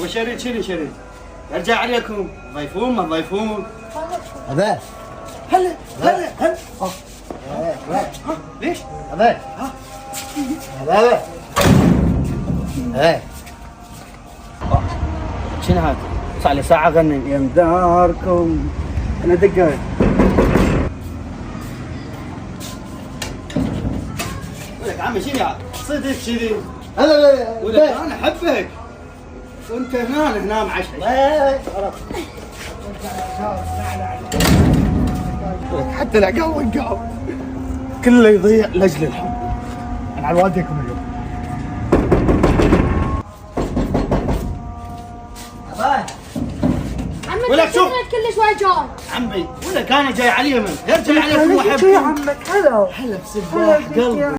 وشريت شريت ارجع عليكم ضيفون ما ضيفون. هذا هلا ليش؟ هذا هذا شنو هذا؟ صار لي ساعة غني يا مداركم. انا دقايق ولك عمي شنو هذا؟ صدق كذي هذا ولك انا احبك وانت هنا معشش. حتى العقاب كله يضيع لاجل الحب. انا على والديكم اليوم. عمك ولك شوف شوف. كل شوي جاي. عمي ولك انا جاي على اليمن، يرجع عليكم واحبكم. عمك هلا هلا بسباح قلبي.